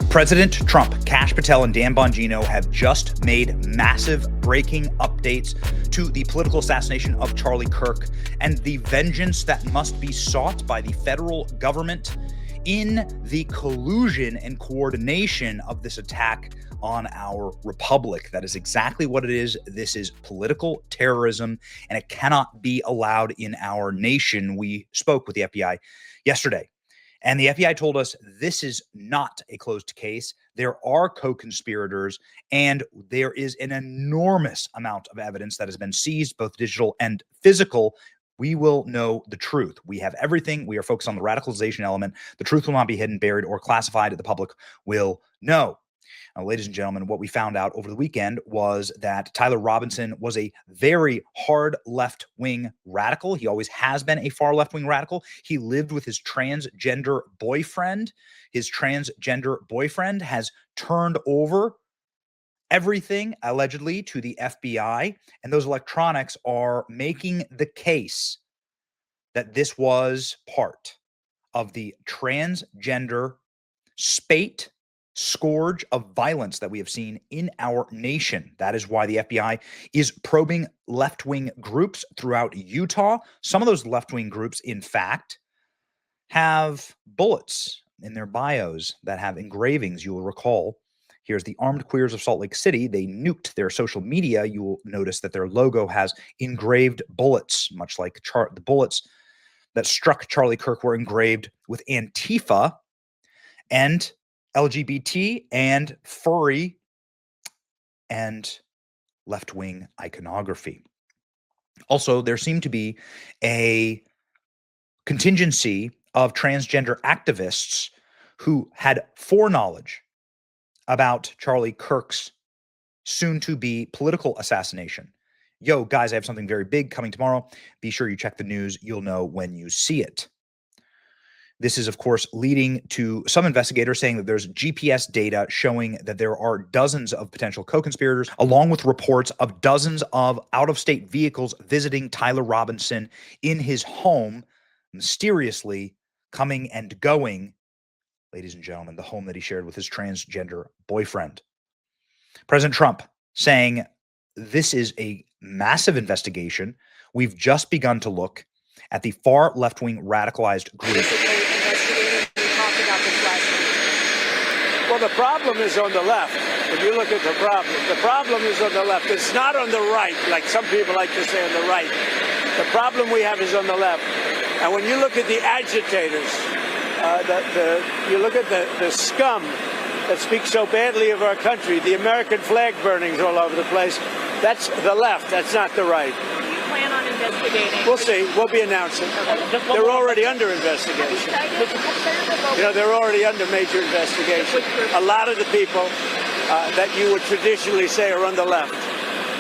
President Trump, Kash Patel, and Dan Bongino have just made massive breaking updates to the political assassination of Charlie Kirk and the vengeance that must be sought by the federal government in the collusion and coordination of this attack on our republic. That is exactly what it is. This is political terrorism, and it cannot be allowed in our nation. We spoke with the FBI yesterday, and the FBI told us this is not a closed case. There are co-conspirators, and there is an enormous amount of evidence that has been seized, both digital and physical. We will know the truth. We have everything. We are focused on the radicalization element. The truth will not be hidden, buried, or classified. The public will know. Now, ladies and gentlemen, what we found out over the weekend was that Tyler Robinson was a very hard left-wing radical. He always has been a far left-wing radical. He lived with his transgender boyfriend. His transgender boyfriend has turned over everything, allegedly, to the FBI. And those electronics are making the case that this was part of the transgender spate, scourge of violence that we have seen in our nation. That is why the FBI is probing left-wing groups throughout Utah. Some of those left-wing groups, in fact, have bullets in their bios that have engravings. You will recall, here's the Armed Queers of Salt Lake City. They nuked their social media. You will notice that their logo has engraved bullets, much like the bullets that struck Charlie Kirk were engraved with Antifa and LGBT and furry and left-wing iconography. Also, there seemed to be a contingency of transgender activists who had foreknowledge about Charlie Kirk's soon-to-be political assassination. Yo, guys, I have something very big coming tomorrow. Be sure you check the news. You'll know when you see it. This is, of course, leading to some investigators saying that there's GPS data showing that there are dozens of potential co-conspirators, along with reports of dozens of out-of-state vehicles visiting Tyler Robinson in his home, mysteriously coming and going, ladies and gentlemen, the home that he shared with his transgender boyfriend. President Trump saying this is a massive investigation. We've just begun to look at the far left-wing radicalized group. Well, the problem is on the left. If you look at the problem is on the left. It's not on the right, like some people like to say on the right. The problem we have is on the left. And when you look at the agitators, you look at the scum that speaks so badly of our country, the American flag burnings all over the place, that's the left. That's not the right. Plan on investigating? We'll see. We'll be announcing. They're already under investigation. You know, they're already under major investigation. A lot of the people that you would traditionally say are on the left.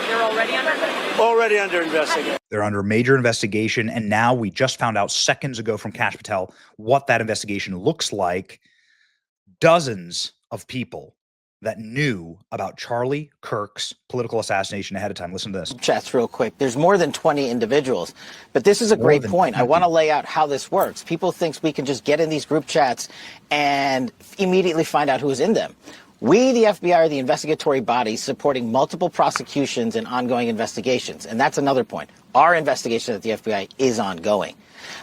They're already under investigation? Already under investigation. They're under major investigation, and now we just found out seconds ago from Kash Patel what that investigation looks like. Dozens of people that knew about Charlie Kirk's political assassination ahead of time. Listen to this. Chats real quick. There's more than 20 individuals, but this is a great point. I want to lay out how this works. People think we can just get in these group chats and immediately find out who's in them. We, the FBI, are the investigatory body supporting multiple prosecutions and ongoing investigations. And that's another point. Our investigation at the FBI is ongoing.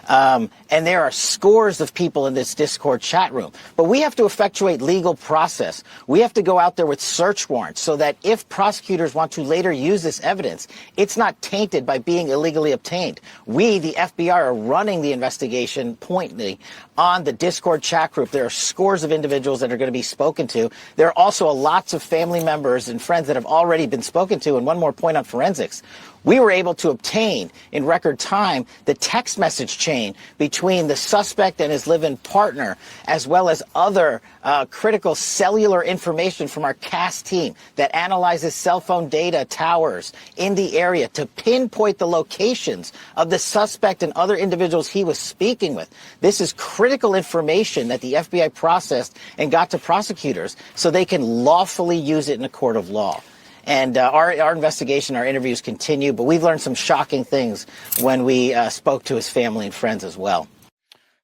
And there are scores of people in this Discord chat room. But we have to effectuate legal process. We have to go out there with search warrants so that if prosecutors want to later use this evidence, it's not tainted by being illegally obtained. We, the FBI, are running the investigation pointedly on the Discord chat group. There are scores of individuals that are going to be spoken to. There are also lots of family members and friends that have already been spoken to. And one more point on forensics. We were able to obtain in record time the text message chain between the suspect and his live-in partner, as well as other critical cellular information from our CAS team that analyzes cell phone data towers in the area to pinpoint the locations of the suspect and other individuals he was speaking with. This is critical information that the FBI processed and got to prosecutors so they can lawfully use it in a court of law. And our investigation, our interviews continue, but we've learned some shocking things when we spoke to his family and friends as well.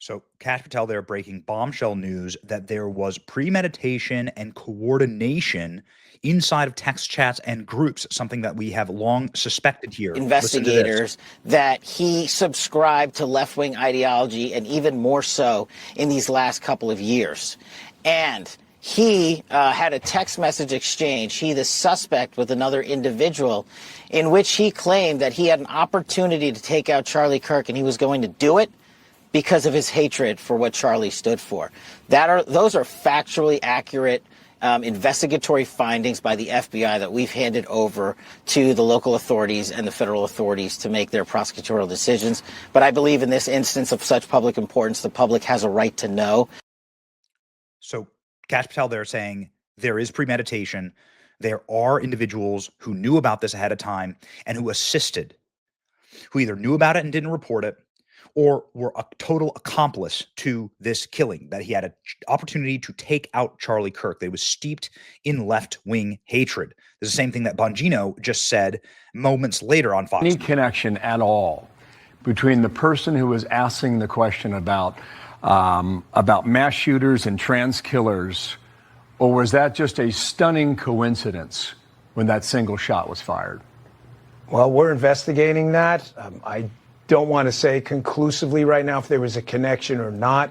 So Kash Patel there breaking bombshell news that there was premeditation and coordination inside of text chats and groups, something that we have long suspected here. Investigators that he subscribed to left-wing ideology, and even more so in these last couple of years. And he had a text message exchange, he the suspect, with another individual, in which he claimed that he had an opportunity to take out Charlie Kirk, and he was going to do it because of his hatred for what Charlie stood for. Those are factually accurate investigatory findings by the FBI that we've handed over to the local authorities and the federal authorities to make their prosecutorial decisions. But I believe in this instance of such public importance, the public has a right to know. So Kash Patel there saying there is premeditation. There are individuals who knew about this ahead of time and who assisted, who either knew about it and didn't report it, or were a total accomplice to this killing, that he had an opportunity to take out Charlie Kirk. They was steeped in left-wing hatred. This is the same thing that Bongino just said moments later on Fox. Any connection at all between the person who was asking the question about mass shooters and trans killers, or was that just a stunning coincidence when that single shot was fired? Well, we're investigating that. I don't want to say conclusively right now if there was a connection or not.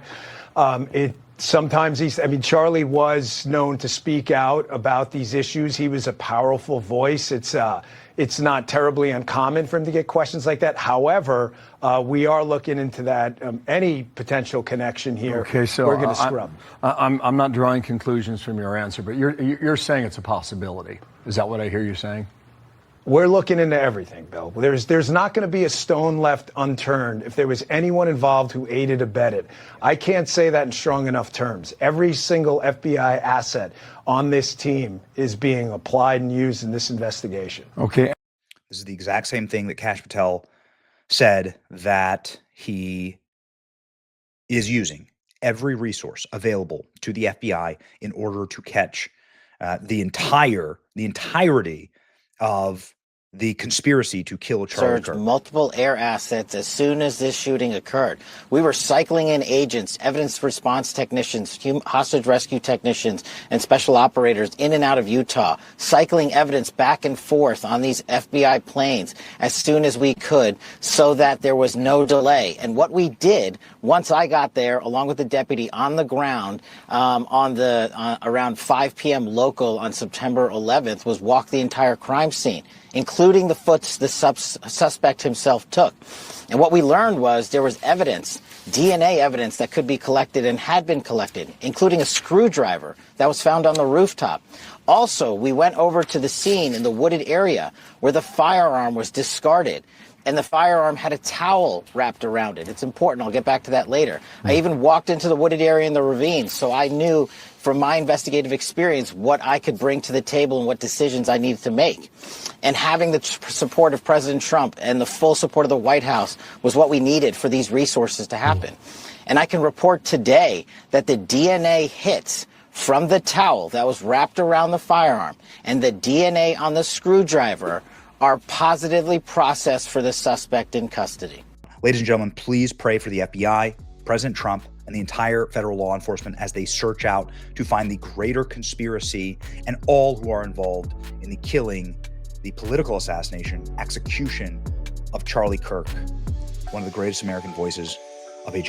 Charlie was known to speak out about these issues. He was a powerful voice. It's not terribly uncommon for him to get questions like that. However, we are looking into that. Any potential connection here, okay, so we're going to scrub. I'm not drawing conclusions from your answer, but you're saying it's a possibility. Is that what I hear you saying? We're looking into everything, Bill. There's not going to be a stone left unturned if there was anyone involved who aided, abetted. I can't say that in strong enough terms. Every single FBI asset on this team is being applied and used in this investigation. Okay. This is the exact same thing that Kash Patel said, that he is using every resource available to the FBI in order to catch the entirety of the conspiracy to kill Charlie Kirk. Multiple air assets as soon as this shooting occurred. We were cycling in agents, evidence response technicians, hostage rescue technicians, and special operators in and out of Utah, cycling evidence back and forth on these FBI planes as soon as we could so that there was no delay. And what we did, once I got there, along with the deputy on the ground around 5 p.m. local on September 11th, was walk the entire crime scene, including the foots the suspect himself took. And what we learned was there was evidence, DNA evidence, that could be collected and had been collected, including a screwdriver that was found on the rooftop. Also, we went over to the scene in the wooded area where the firearm was discarded, and the firearm had a towel wrapped around it. It's important. I'll get back to that later. I even walked into the wooded area in the ravine, so I knew from my investigative experience what I could bring to the table and what decisions I needed to make. And having the support of President Trump and the full support of the White House was what we needed for these resources to happen. And I can report today that the DNA hits from the towel that was wrapped around the firearm and the DNA on the screwdriver are positively processed for the suspect in custody. Ladies and gentlemen, please pray for the FBI, President Trump, and the entire federal law enforcement as they search out to find the greater conspiracy and all who are involved in the killing, the political assassination, execution of Charlie Kirk, one of the greatest American voices of a